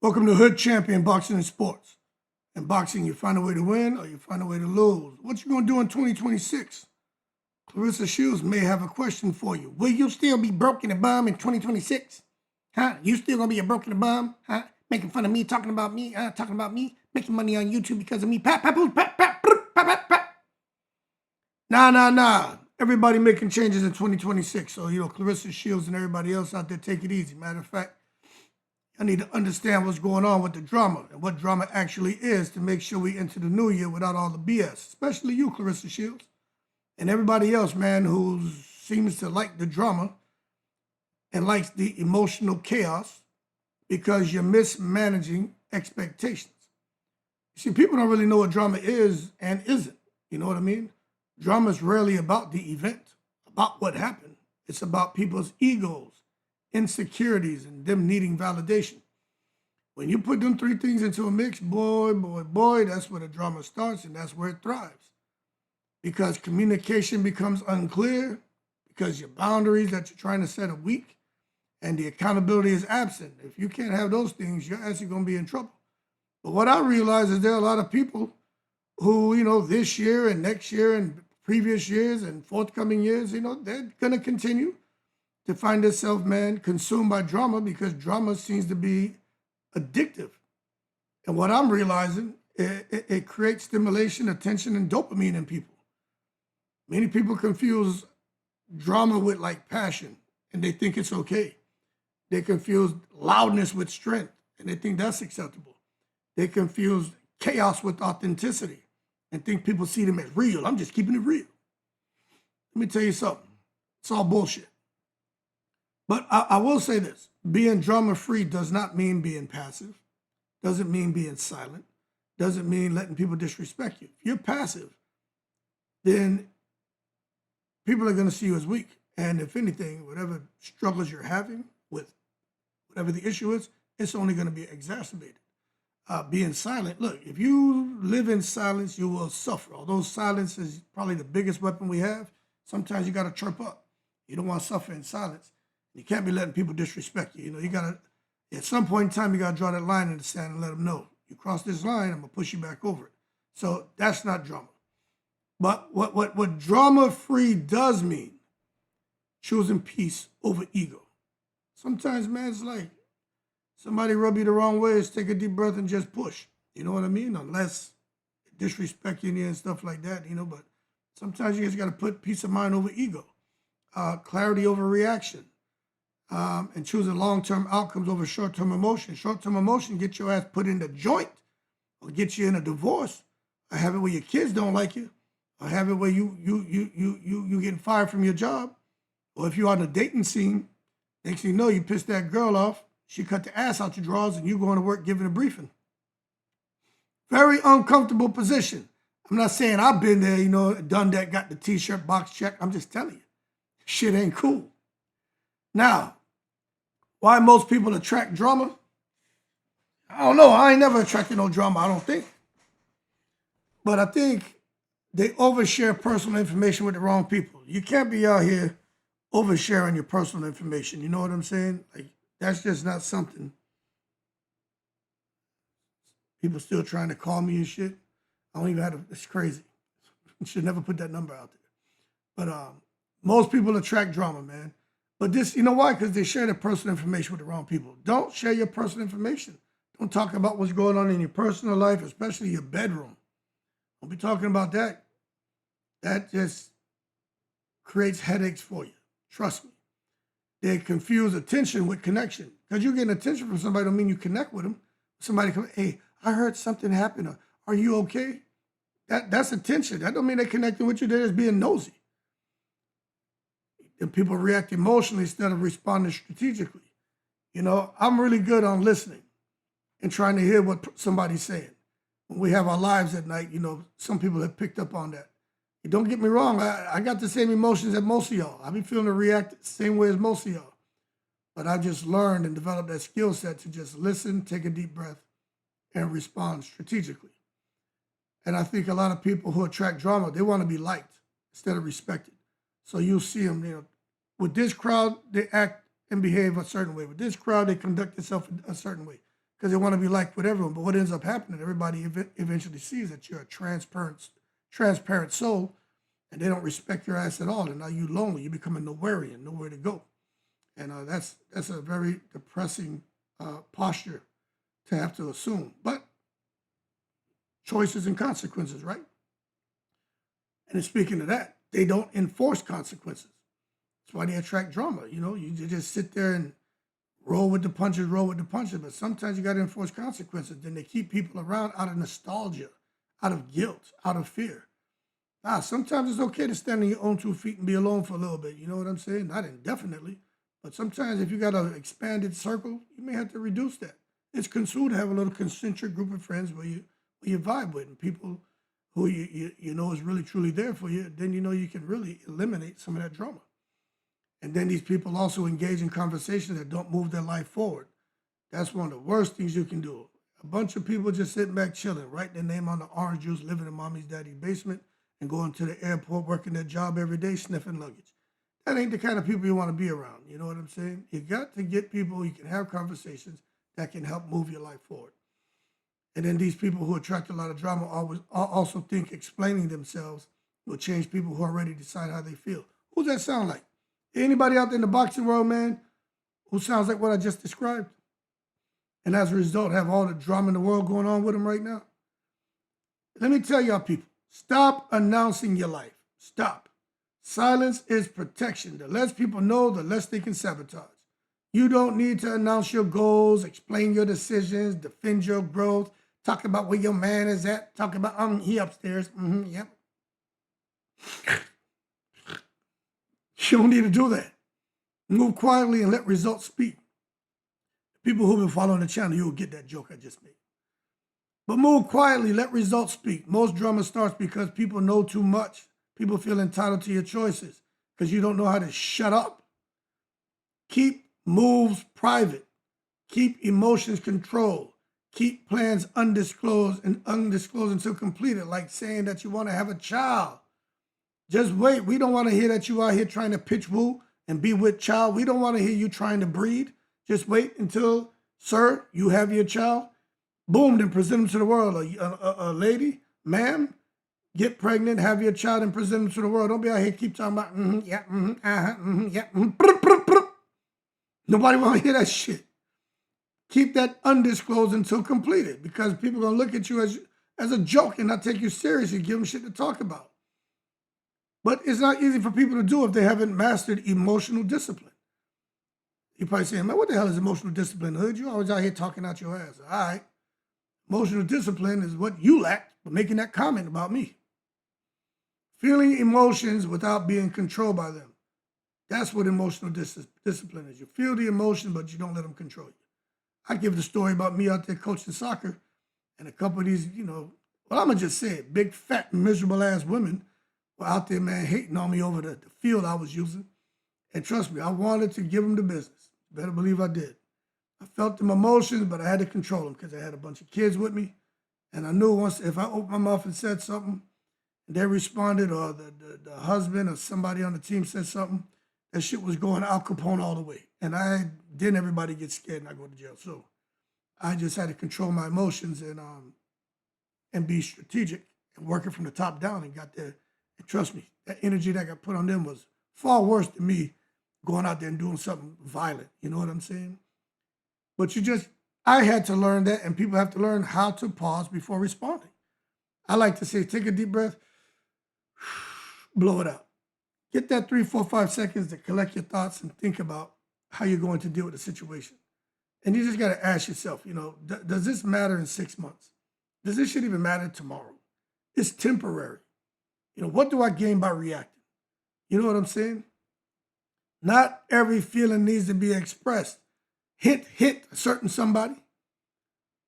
Welcome to Hood Champion Boxing and Sports. In boxing, you find a way to win or you find a way to lose. What you gonna do in 2026? Claressa Shields may have a question for you. Will you still be broke in the bum in 2026? Huh? You still gonna be a broke in the bum? Huh? Making fun of me, talking about me, making money on YouTube because of me. Nah. Everybody making changes in 2026. So, Claressa Shields and everybody else out there, take it easy. Matter of fact, I need to understand what's going on with the drama and what drama actually is to make sure we enter the new year without all the BS, especially you, Claressa Shields, and everybody else, man, who seems to like the drama and likes the emotional chaos because you're mismanaging expectations. You see, people don't really know what drama is and isn't. You know what I mean? Drama is rarely about the event, about what happened. It's about people's egos, insecurities, and them needing validation. When you put them three things into a mix, boy, that's where the drama starts and that's where it thrives. Because communication becomes unclear, because your boundaries that you're trying to set are weak, and the accountability is absent. If you can't have those things, you're actually going to be in trouble. But what I realize is there are a lot of people who, this year and next year and previous years and forthcoming years, they're going to continue to find themselves, man, consumed by drama because drama seems to be addictive. And what I'm realizing, it creates stimulation, attention, and dopamine in people. Many people confuse drama with like passion, and they think it's okay. They confuse loudness with strength, and they think that's acceptable. They confuse chaos with authenticity and think people see them as real. I'm just keeping it real. Let me tell you something. It's all bullshit. But I will say this, being drama-free does not mean being passive, doesn't mean being silent, doesn't mean letting people disrespect you. If you're passive, then people are going to see you as weak. And if anything, whatever struggles you're having with whatever the issue is, it's only going to be exacerbated. Being silent, look, if you live in silence, you will suffer. Although silence is probably the biggest weapon we have, sometimes you got to chirp up. You don't want to suffer in silence. You can't be letting people disrespect you. You got to, at some point in time, you got to draw that line in the sand and let them know. You cross this line, I'm going to push you back over it. So that's not drama. But what drama-free does mean, choosing peace over ego. Sometimes, man, it's like somebody rub you the wrong way, is take a deep breath and just push. You know what I mean? Unless disrespecting you and stuff like that, but sometimes you just got to put peace of mind over ego, clarity over reaction. And choosing long-term outcomes over short-term emotion. Short-term emotion get your ass put in the joint or get you in a divorce or have it where your kids don't like you or have it where you getting fired from your job. Or if you're on the dating scene, next thing you know, you piss that girl off, she cut the ass out your drawers and you going to work giving a briefing. Very uncomfortable position. I'm not saying I've been there, done that, got the t-shirt box check. I'm just telling you, shit ain't cool. Now, why most people attract drama? I don't know. I ain't never attracted no drama, I don't think. But I think they overshare personal information with the wrong people. You can't be out here oversharing your personal information. You know what I'm saying? Like, that's just not something. People still trying to call me and shit. I don't even have to, it's crazy. You should never put that number out there. But most people attract drama, man. But this, you know why? Because they share their personal information with the wrong people. Don't share your personal information. Don't talk about what's going on in your personal life, especially your bedroom. Don't be talking about that. That just creates headaches for you. Trust me. They confuse attention with connection. Because you're getting attention from somebody don't mean you connect with them. Somebody come, hey, I heard something happened. Are you okay? That's attention. That don't mean they're connecting with you. They're just being nosy. And people react emotionally instead of responding strategically. I'm really good on listening and trying to hear what somebody's saying. When we have our lives at night, some people have picked up on that. Don't get me wrong, I got the same emotions as most of y'all. I be feeling to react the same way as most of y'all. But I just learned and developed that skill set to just listen, take a deep breath, and respond strategically. And I think a lot of people who attract drama, they want to be liked instead of respected. So you'll see them, with this crowd, they act and behave a certain way. With this crowd, they conduct themselves a certain way. because they want to be liked with everyone. But what ends up happening, everybody eventually sees that you're a transparent soul, and they don't respect your ass at all. And now you're lonely. You become a nowhereian, nowhere to go. And that's a very depressing posture to have to assume. But choices and consequences, right? And speaking of that, they don't enforce consequences. That's why they attract drama. You just sit there and roll with the punches. But sometimes you got to enforce consequences. Then they keep people around out of nostalgia, out of guilt, out of fear. Sometimes it's okay to stand on your own 2 feet and be alone for a little bit. You know what I'm saying? Not indefinitely. But sometimes if you got an expanded circle, you may have to reduce that. It's cool to have a little concentric group of friends where you vibe with, and people who you know is really truly there for you. Then you can really eliminate some of that drama. And then these people also engage in conversations that don't move their life forward. That's one of the worst things you can do. A bunch of people just sitting back chilling, writing their name on the orange juice, living in mommy's daddy's basement, and going to the airport, working their job every day, sniffing luggage. That ain't the kind of people you want to be around. You know what I'm saying? You got to get people you can have conversations that can help move your life forward. And then these people who attract a lot of drama also think explaining themselves will change people who already decide how they feel. Who's that sound like? Anybody out there in the boxing world, man, who sounds like what I just described? And as a result, have all the drama in the world going on with them right now? Let me tell y'all people, stop announcing your life. Stop. Silence is protection. The less people know, the less they can sabotage. You don't need to announce your goals, explain your decisions, defend your growth, talk about where your man is at, talk about, he upstairs. Yep. You don't need to do that. Move quietly and let results speak. People who've been following the channel, you'll get that joke I just made. But move quietly, let results speak. Most drama starts because people know too much. People feel entitled to your choices because you don't know how to shut up. Keep moves private. Keep emotions controlled. Keep plans undisclosed until completed, like saying that you want to have a child. Just wait. We don't want to hear that you out here trying to pitch woo and be with child. We don't want to hear you trying to breed. Just wait until, sir, you have your child. Boom, then present them to the world. A lady, ma'am, get pregnant, have your child, and present them to the world. Don't be out here keep talking about, Nobody want to hear that shit. Keep that undisclosed until completed, because people are going to look at you as a joke and not take you seriously, give them shit to talk about. But it's not easy for people to do if they haven't mastered emotional discipline. You're probably saying, man, what the hell is emotional discipline, Hood? You always out here talking out your ass. All right. Emotional discipline is what you lacked for making that comment about me. Feeling emotions without being controlled by them. That's what emotional discipline is. You feel the emotion, but you don't let them control you. I give the story about me out there coaching soccer, and a couple of these, well, I'm going to just say it, big, fat, miserable ass women were out there, man, hating on me over the field I was using. And trust me, I wanted to give them the business. Better believe I did. I felt them emotions, but I had to control them because I had a bunch of kids with me. And I knew once if I opened my mouth and said something, and they responded, or the husband or somebody on the team said something, that shit was going Al Capone all the way. And everybody get scared and I go to jail. So I just had to control my emotions and be strategic and working from the top down and got there. And trust me, that energy that got put on them was far worse than me going out there and doing something violent. You know what I'm saying? But I had to learn that, and people have to learn how to pause before responding. I like to say, take a deep breath, blow it out. Get that 3, 4, 5 seconds to collect your thoughts and think about how you're going to deal with the situation. And you just got to ask yourself, does this matter in 6 months? Does this shit even matter tomorrow? It's temporary. What do I gain by reacting? You know what I'm saying? Not every feeling needs to be expressed. Hit a certain somebody.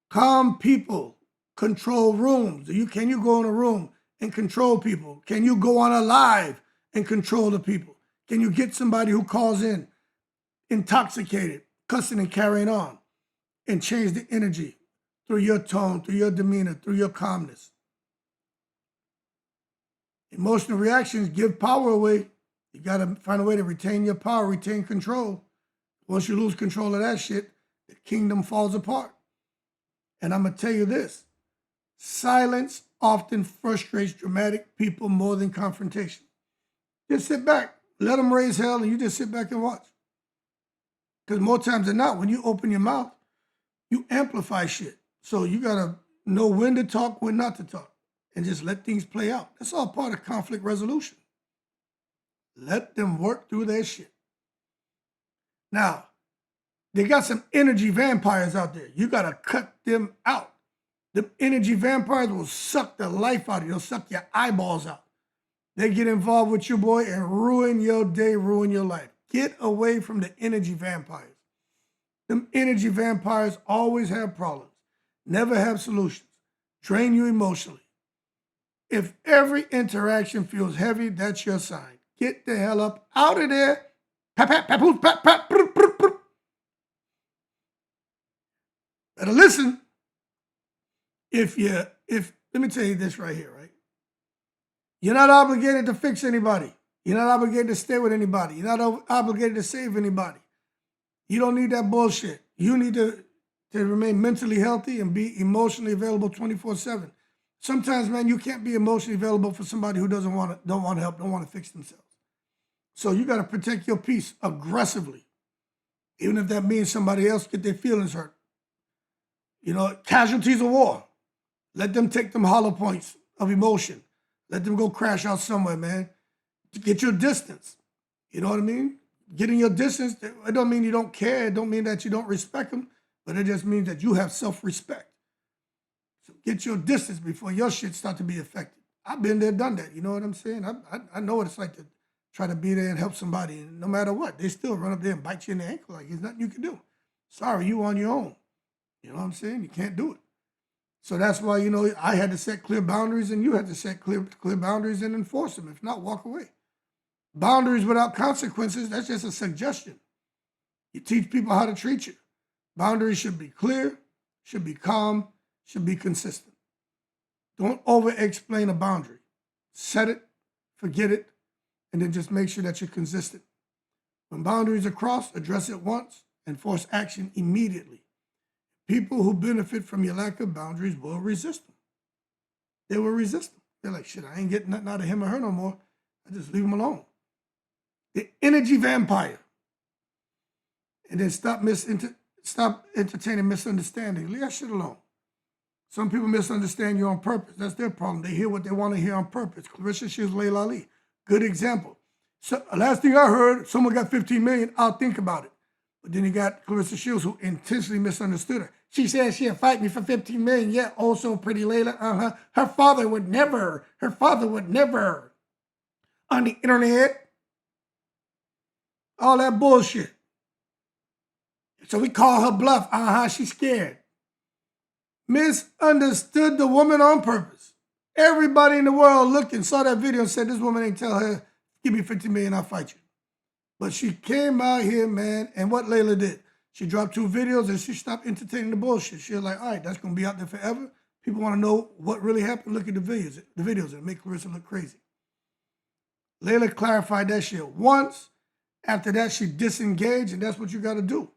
Calm people. Control rooms. Can you go in a room and control people? Can you go on a live and control the people? Can you get somebody who calls in intoxicated, cussing and carrying on, and change the energy through your tone, through your demeanor, through your calmness? Emotional reactions give power away. You got to find a way to retain your power, retain control. Once you lose control of that shit, the kingdom falls apart. And I'm going to tell you this. Silence often frustrates dramatic people more than confrontation. Just sit back. Let them raise hell and you just sit back and watch. Because more times than not, when you open your mouth, you amplify shit. So you got to know when to talk, when not to talk, and just let things play out. That's all part of conflict resolution. Let them work through their shit. Now, they got some energy vampires out there. You got to cut them out. The energy vampires will suck the life out of you. They'll suck your eyeballs out. They get involved with your boy and ruin your day, ruin your life. Get away from the energy vampires. Them energy vampires always have problems, never have solutions, drain you emotionally. If every interaction feels heavy, that's your sign. Get the hell up out of there. Better listen. Let me tell you this right here, right? You're not obligated to fix anybody. You're not obligated to stay with anybody. You're not obligated to save anybody. You don't need that bullshit. You need to remain mentally healthy and be emotionally available 24/7. Sometimes, man, you can't be emotionally available for somebody who don't want to help, don't want to fix themselves. So you got to protect your peace aggressively, even if that means somebody else get their feelings hurt. You know, casualties of war. Let them take them hollow points of emotion. Let them go crash out somewhere, man. Get your distance. You know what I mean? Getting your distance, it don't mean you don't care. It don't mean that you don't respect them, but it just means that you have self-respect. So get your distance before your shit start to be affected. I've been there, done that. You know what I'm saying? I know what it's like to try to be there and help somebody, and no matter what, they still run up there and bite you in the ankle like there's nothing you can do. Sorry, you on your own. You know what I'm saying? You can't do it. So that's why, you know, I had to set clear boundaries and you had to set clear boundaries and enforce them. If not, walk away. Boundaries without consequences, that's just a suggestion. You teach people how to treat you. Boundaries should be clear, should be calm, should be consistent. Don't over-explain a boundary. Set it, forget it, and then just make sure that you're consistent. When boundaries are crossed, address it once, enforce action immediately. People who benefit from your lack of boundaries will resist them. They will resist them. They're like, shit, I ain't getting nothing out of him or her no more. I just leave them alone. The energy vampire. And then stop entertaining misunderstanding. Leave that shit alone. Some people misunderstand you on purpose. That's their problem. They hear what they want to hear on purpose. Claressa, she was Layla Ali. Good example. So last thing I heard, someone got 15 million, I'll think about it. But then you got Claressa Shields who intentionally misunderstood her. She said she'll fight me for 15 million. Yeah, also pretty Layla. Her father would never. On the internet. All that bullshit. So we call her bluff. She's scared. Misunderstood the woman on purpose. Everybody in the world looked and saw that video and said, this woman ain't tell her, give me 50 million, I'll fight you. But she came out here, man, and what Layla did, she dropped 2 videos and she stopped entertaining the bullshit. She was like, all right, that's going to be out there forever. People want to know what really happened. Look at the videos and make Claressa look crazy. Layla clarified that shit once. After that, she disengaged, and that's what you got to do.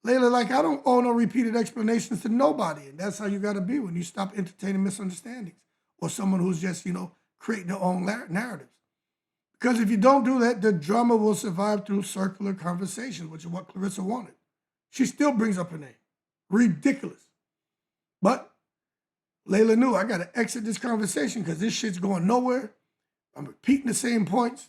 Layla, like, I don't owe no repeated explanations to nobody, and that's how you got to be when you stop entertaining misunderstandings or someone who's just, creating their own narratives. Because if you don't do that, the drama will survive through circular conversation, which is what Claressa wanted. She still brings up her name. Ridiculous. But Layla knew, I got to exit this conversation because this shit's going nowhere. I'm repeating the same points,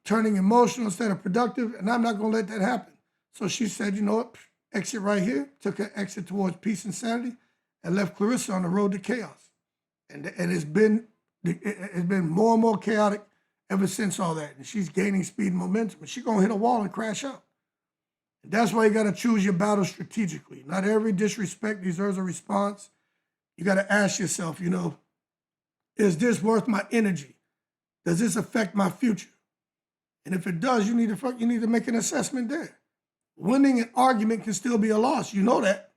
turning emotional instead of productive, and I'm not going to let that happen. So she said, you know what, exit right here, took her exit towards peace and sanity, and left Claressa on the road to chaos. And it's been more and more chaotic ever since all that. And she's gaining speed and momentum, but she's going to hit a wall and crash out. And that's why you got to choose your battles strategically. Not every disrespect deserves a response. You got to ask yourself, is this worth my energy? Does this affect my future? And if it does, you need to make an assessment there. Winning an argument can still be a loss. You know that.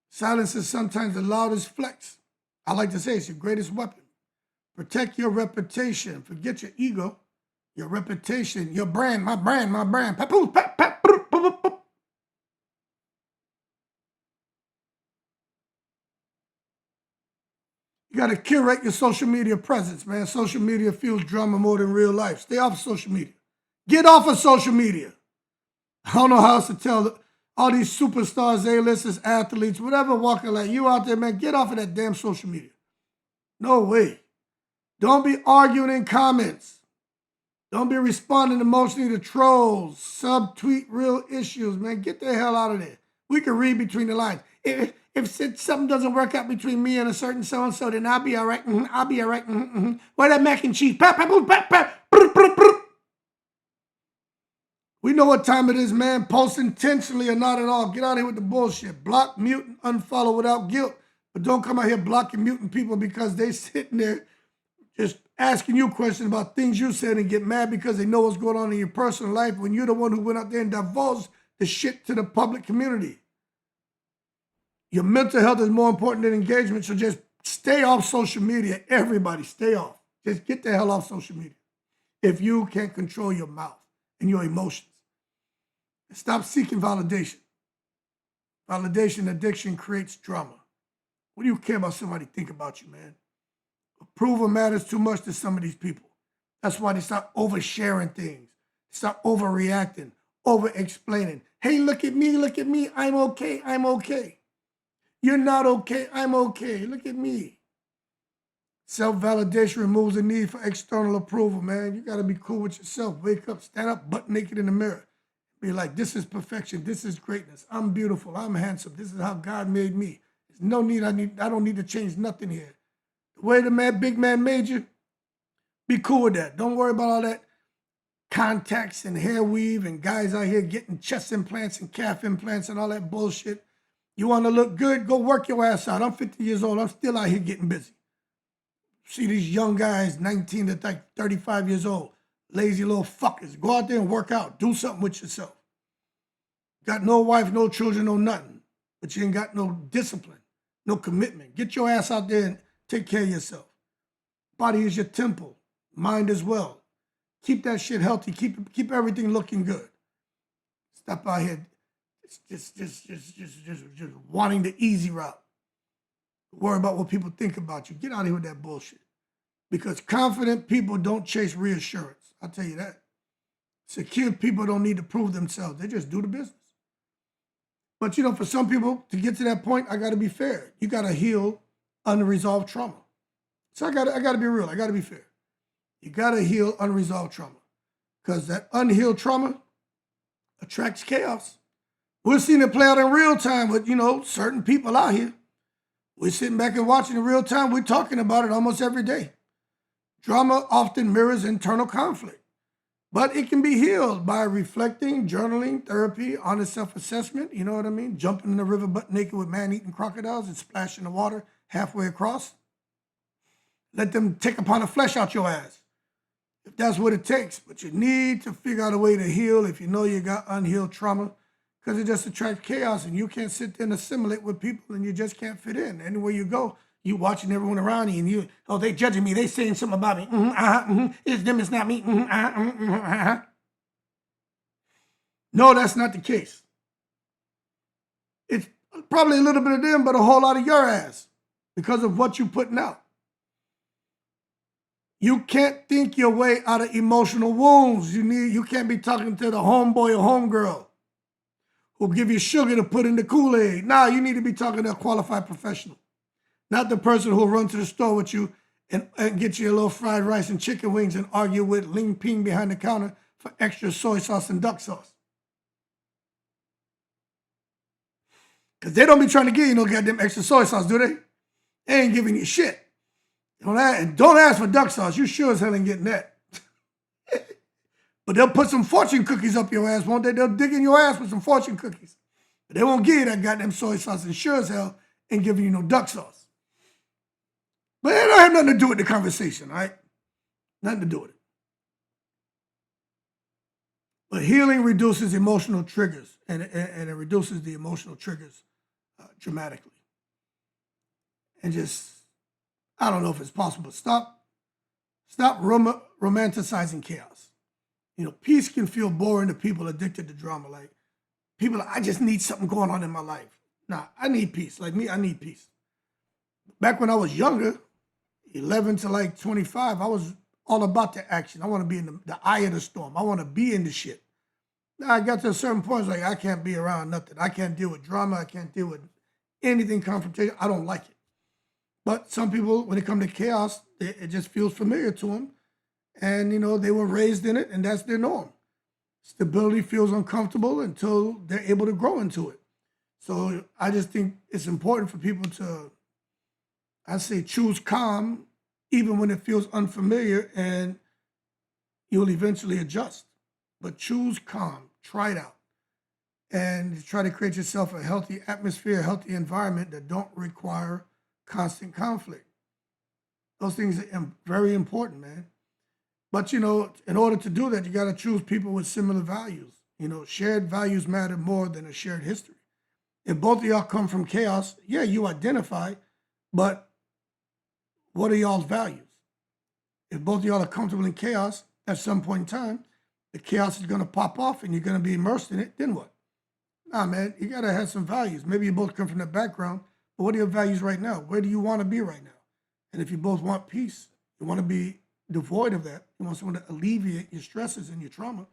Silence is sometimes the loudest flex. I like to say it's your greatest weapon. Protect your reputation. Forget your ego. Your reputation, your brand, my brand. got to curate your social media presence, man. Social media fuels drama more than real life. Stay off of social media. Get off of social media. I don't know how else to tell all these superstars, A-listers, athletes, whatever walking like you out there, man. Get off of that damn social media. No way. Don't be arguing in comments. Don't be responding emotionally to trolls, subtweet real issues, man. Get the hell out of there. We can read between the lines. If something doesn't work out between me and a certain so-and-so, then I'll be all right. I'll be all right. Where that mac and cheese? We know what time it is, man. Post intentionally or not at all. Get out of here with the bullshit. Block, mute, and unfollow without guilt. But don't come out here blocking, muting people because they sitting there just asking you questions about things you said and get mad because they know what's going on in your personal life when you're the one who went out there and divulged the shit to the public community. Your mental health is more important than engagement, so just stay off social media. Everybody, stay off. Just get the hell off social media if you can't control your mouth and your emotions. And stop seeking validation. Validation addiction creates drama. What do you care about somebody think about you, man? Approval matters too much to some of these people. That's why they start oversharing things, start overreacting, over-explaining. Hey, look at me, I'm okay. You're not okay, I'm okay, look at me. Self-validation removes the need for external approval, man. You gotta be cool with yourself. Wake up, stand up, butt naked in the mirror. Be like, this is perfection, this is greatness. I'm beautiful, I'm handsome. This is how God made me. There's no need, I don't need to change nothing here. The way the big man made you, be cool with that. Don't worry about all that contacts and hair weave and guys out here getting chest implants and calf implants and all that bullshit. You want to look good? Go work your ass out. I'm 50 years old. I'm still out here getting busy. See these young guys, 19 to 35 years old, lazy little fuckers. Go out there and work out. Do something with yourself. Got no wife, no children, no nothing. But you ain't got no discipline, no commitment. Get your ass out there and take care of yourself. Body is your temple. Mind as well. Keep that shit healthy. Keep everything looking good. Stop out here just wanting the easy route. Worry about what people think about you. Get out of here with that bullshit. Because confident people don't chase reassurance. I'll tell you that. Secure people don't need to prove themselves. They just do the business. But you know, for some people, to get to that point, I gotta be fair. You gotta heal unresolved trauma. So I gotta be real. I gotta be fair. You gotta heal unresolved trauma. Because that unhealed trauma attracts chaos. We're seeing it play out in real time with, you know, certain people out here. We're sitting back and watching in real time. We're talking about it almost every day. Drama often mirrors internal conflict, but it can be healed by reflecting, journaling, therapy, honest self-assessment. You know what I mean? Jumping in the river butt naked with man-eating crocodiles and splashing the water halfway across. Let them take upon the flesh out your ass, if that's what it takes. But you need to figure out a way to heal if you know you got unhealed trauma, because it just attracts chaos and you can't sit there and assimilate with people and you just can't fit in. Anywhere you go, you watching everyone around you and oh, they judging me. They saying something about me. It's them, it's not me. No, that's not the case. It's probably a little bit of them, but a whole lot of your ass because of what you're putting out. You can't think your way out of emotional wounds. You can't be talking to the homeboy or homegirl who'll give you sugar to put in the Kool-Aid. Nah, you need to be talking to a qualified professional. Not the person who'll run to the store with you and get you a little fried rice and chicken wings and argue with Ling Ping behind the counter for extra soy sauce and duck sauce. Because they don't be trying to give you no goddamn extra soy sauce, do they? They ain't giving you shit. Don't ask for duck sauce. You sure as hell ain't getting that. But they'll put some fortune cookies up your ass, won't they? They'll dig in your ass with some fortune cookies. But they won't give you that goddamn soy sauce and sure as hell ain't giving you no duck sauce. But it don't have nothing to do with the conversation, all right? Nothing to do with it. But healing reduces emotional triggers, and it reduces the emotional triggers dramatically. And just, I don't know if it's possible. Stop romanticizing chaos. You know, peace can feel boring to people addicted to drama. Like, people, I just need something going on in my life. Nah, I need peace. Like me, I need peace. Back when I was younger, 11 to like 25, I was all about the action. I want to be in the eye of the storm. I want to be in the shit. Now I got to a certain point, it's like I can't be around nothing. I can't deal with drama. I can't deal with anything confrontation. I don't like it. But some people, when it comes to chaos, it just feels familiar to them. And, they were raised in it, and that's their norm. Stability feels uncomfortable until they're able to grow into it. So I just think it's important for people to, I say, choose calm, even when it feels unfamiliar, and you'll eventually adjust. But choose calm, try it out, and try to create yourself a healthy atmosphere, a healthy environment that don't require constant conflict. Those things are very important, man. But, in order to do that, you got to choose people with similar values. Shared values matter more than a shared history. If both of y'all come from chaos, yeah, you identify, but what are y'all's values? If both of y'all are comfortable in chaos, at some point in time, the chaos is going to pop off and you're going to be immersed in it, then what? Nah, man, you got to have some values. Maybe you both come from that background, but what are your values right now? Where do you want to be right now? And if you both want peace, you want to be devoid of that, you want someone to alleviate your stresses and your trauma,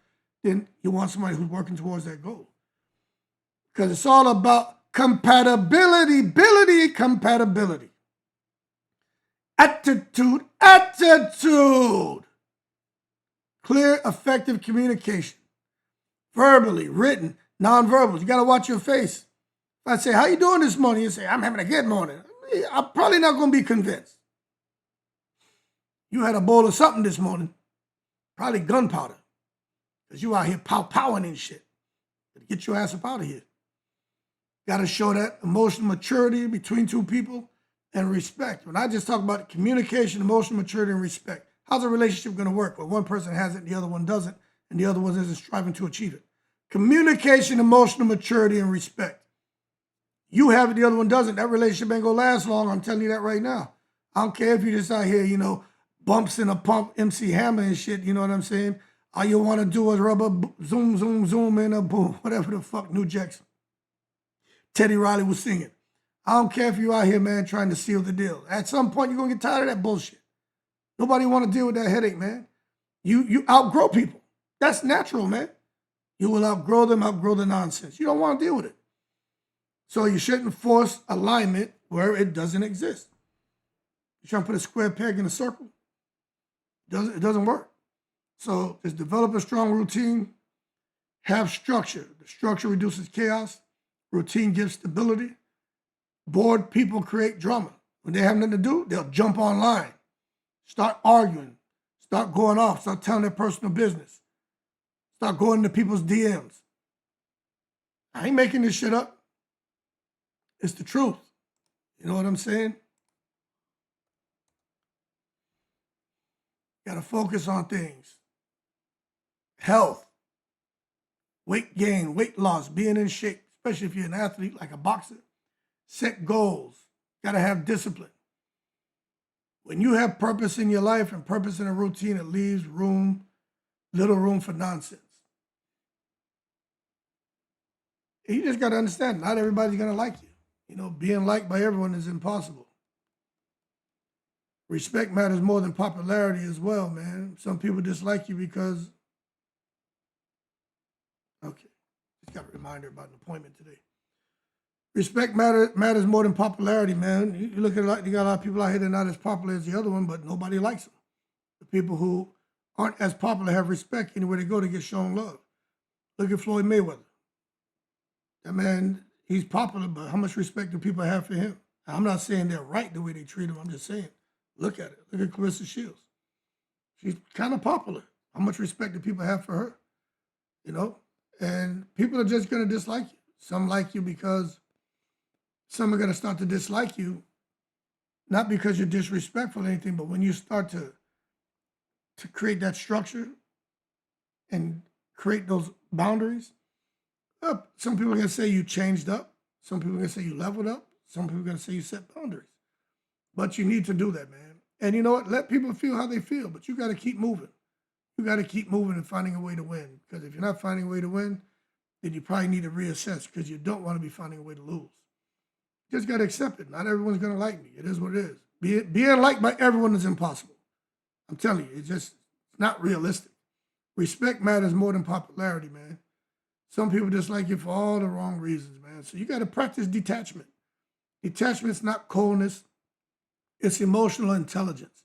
then you want somebody who's working towards that goal. Because it's all about compatibility. Attitude. Clear, effective communication. Verbally, written, nonverbal. You got to watch your face. If I say, how you doing this morning? You say, I'm having a good morning. I'm probably not going to be convinced. You had a bowl of something this morning, probably gunpowder, because you out here powing and shit. Get your ass up out of here. Got to show that emotional maturity between two people and respect. When I just talk about communication, emotional maturity, and respect, how's a relationship going to work when one person has it and the other one doesn't, and the other one isn't striving to achieve it? Communication, emotional maturity, and respect. You have it, the other one doesn't. That relationship ain't going to last long. I'm telling you that right now. I don't care if you're just out here, bumps in a pump, MC Hammer and shit, you know what I'm saying? All you want to do is rubber, zoom, zoom, zoom, and a boom, whatever the fuck New Jackson. Teddy Riley was singing. I don't care if you're out here, man, trying to seal the deal. At some point, you're going to get tired of that bullshit. Nobody want to deal with that headache, man. You outgrow people. That's natural, man. You will outgrow them, outgrow the nonsense. You don't want to deal with it. So you shouldn't force alignment where it doesn't exist. You're trying to put a square peg in a circle. It doesn't work. So just develop a strong routine, have structure. The structure reduces chaos. Routine gives stability. Bored people create drama. When they have nothing to do, they'll jump online, start arguing, start going off, start telling their personal business, start going to people's DMs. I ain't making this shit up. It's the truth. You know what I'm saying? Got to focus on things. Health, weight gain, weight loss, being in shape, especially if you're an athlete like a boxer. Set goals. Got to have discipline. When you have purpose in your life and purpose in a routine, it leaves little room for nonsense. And you just got to understand, not everybody's going to like you. Being liked by everyone is impossible. Respect matters more than popularity as well, man. Some people dislike you because, okay, just got a reminder about an appointment today. Respect matters more than popularity, man. You look at you got a lot of people out here that are not as popular as the other one, but nobody likes them. The people who aren't as popular have respect anywhere they go to get shown love. Look at Floyd Mayweather. That man, he's popular, but how much respect do people have for him? I'm not saying they're right the way they treat him. I'm just saying, look at it. Look at Claressa Shields. She's kind of popular. How much respect do people have for her? And people are just going to dislike you. Some like you because some are going to start to dislike you, not because you're disrespectful or anything, but when you start to create that structure and create those boundaries, some people are going to say you changed up. Some people are going to say you leveled up. Some people are going to say you set boundaries. But you need to do that, man. And you know what? Let people feel how they feel, but you got to keep moving. You got to keep moving and finding a way to win. Because if you're not finding a way to win, then you probably need to reassess because you don't want to be finding a way to lose. Just got to accept it. Not everyone's going to like me. It is what it is. Being liked by everyone is impossible. I'm telling you, it's just not realistic. Respect matters more than popularity, man. Some people just like you for all the wrong reasons, man. So you got to practice detachment. Detachment's not coldness, it's emotional intelligence.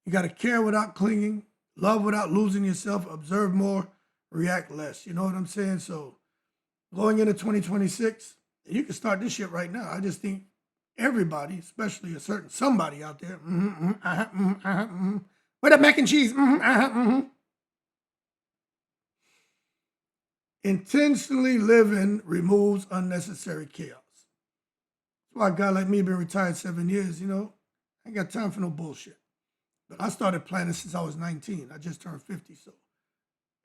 You got to care without clinging, love without losing yourself, observe more, react less. You know what I'm saying? So going into 2026, you can start this shit right now. I just think everybody, especially a certain somebody out there, where that mac and cheese? Intentionally living removes unnecessary chaos. That's why a guy like me been retired 7 years, I ain't got time for no bullshit. But I started planning since I was 19. I just turned 50, so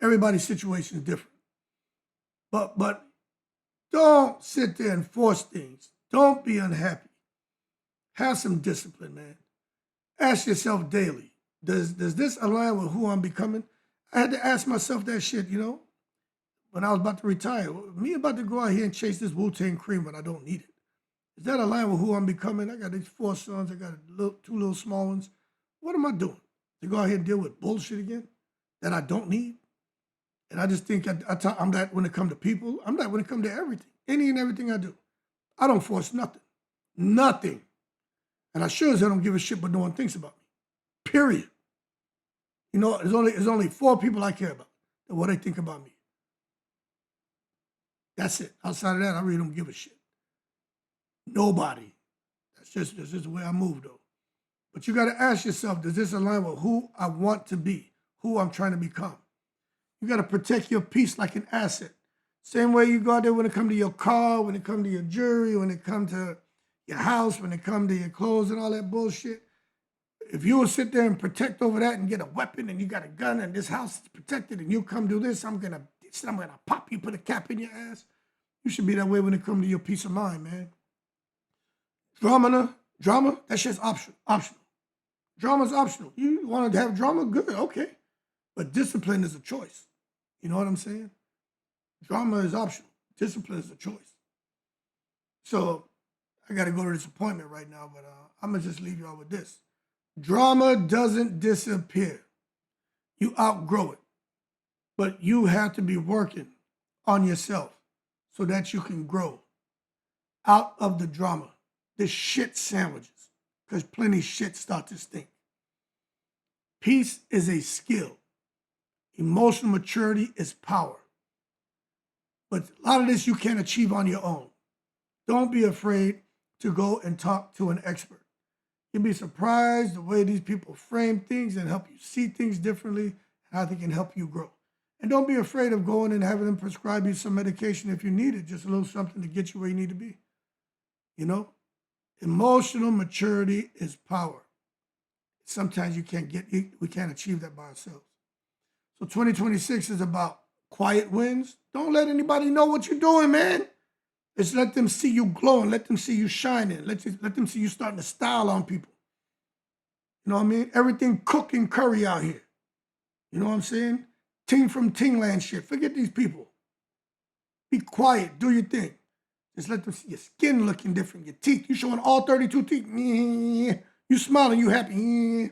everybody's situation is different. But don't sit there and force things. Don't be unhappy. Have some discipline, man. Ask yourself daily, does this align with who I'm becoming? I had to ask myself that shit, when I was about to retire. Me about to go out here and chase this Wu-Tang cream when I don't need it. Is that aligned with who I'm becoming? I got these 4 sons. I got two little small ones. What am I doing? To go out here and deal with bullshit again that I don't need? And I just think I'm that when it comes to people. I'm that when it comes to everything. Any and everything I do. I don't force nothing. Nothing. And I sure as hell don't give a shit what no one thinks about me. Period. There's only 4 people I care about and what they think about me. That's it. Outside of that, I really don't give a shit. Nobody. That's just the way I move, though. But you got to ask yourself, does this align with who I want to be, who I'm trying to become? You got to protect your peace like an asset. Same way you go out there when it comes to your car, when it comes to your jewelry, when it comes to your house, when it comes to your clothes and all that bullshit. If you will sit there and protect over that and get a weapon and you got a gun and this house is protected and you come do this, I'm gonna pop you, put a cap in your ass. You should be that way when it comes to your peace of mind, man. Drama, that shit's optional. Drama's optional. You want to have drama? Good, okay. But discipline is a choice. You know what I'm saying? Drama is optional. Discipline is a choice. So I got to go to this appointment right now, but I'm going to just leave y'all with this. Drama doesn't disappear. You outgrow it. But you have to be working on yourself so that you can grow out of the drama. The shit sandwiches, because plenty shit start to stink. Peace is a skill. Emotional maturity is power. But a lot of this you can't achieve on your own. Don't be afraid to go and talk to an expert. You'll be surprised the way these people frame things and help you see things differently and how they can help you grow. And don't be afraid of going and having them prescribe you some medication if you need it, just a little something to get you where you need to be. Emotional maturity is power. Sometimes we can't achieve that by ourselves. So 2026 is about quiet wins. Don't let anybody know what you're doing, man. Just let them see you glowing. Let them see you shining. Let them see you starting to style on people. You know what I mean? Everything cooking curry out here. You know what I'm saying? Ting from Tingland shit. Forget these people. Be quiet. Do your thing. Just let them see your skin looking different. Your teeth. You showing all 32 teeth. You smiling. You happy.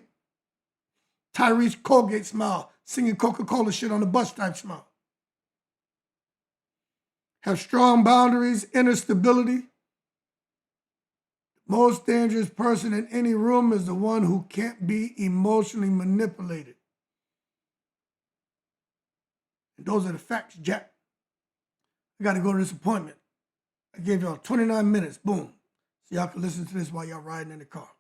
Tyrese Colgate smile. Singing Coca-Cola shit on the bus type smile. Have strong boundaries, inner stability. The most dangerous person in any room is the one who can't be emotionally manipulated. And those are the facts, Jack. I got to go to this appointment. I gave y'all 29 minutes. Boom. So y'all can listen to this while y'all riding in the car.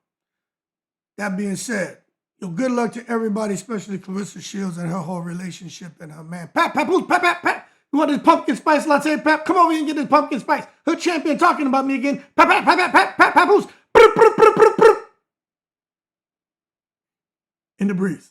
That being said, good luck to everybody, especially Claressa Shields and her whole relationship and her man. Papoose, Pap. You want this pumpkin spice latte, Pap? Come over here and get this pumpkin spice. Her champion talking about me again. Papoose. In the breeze.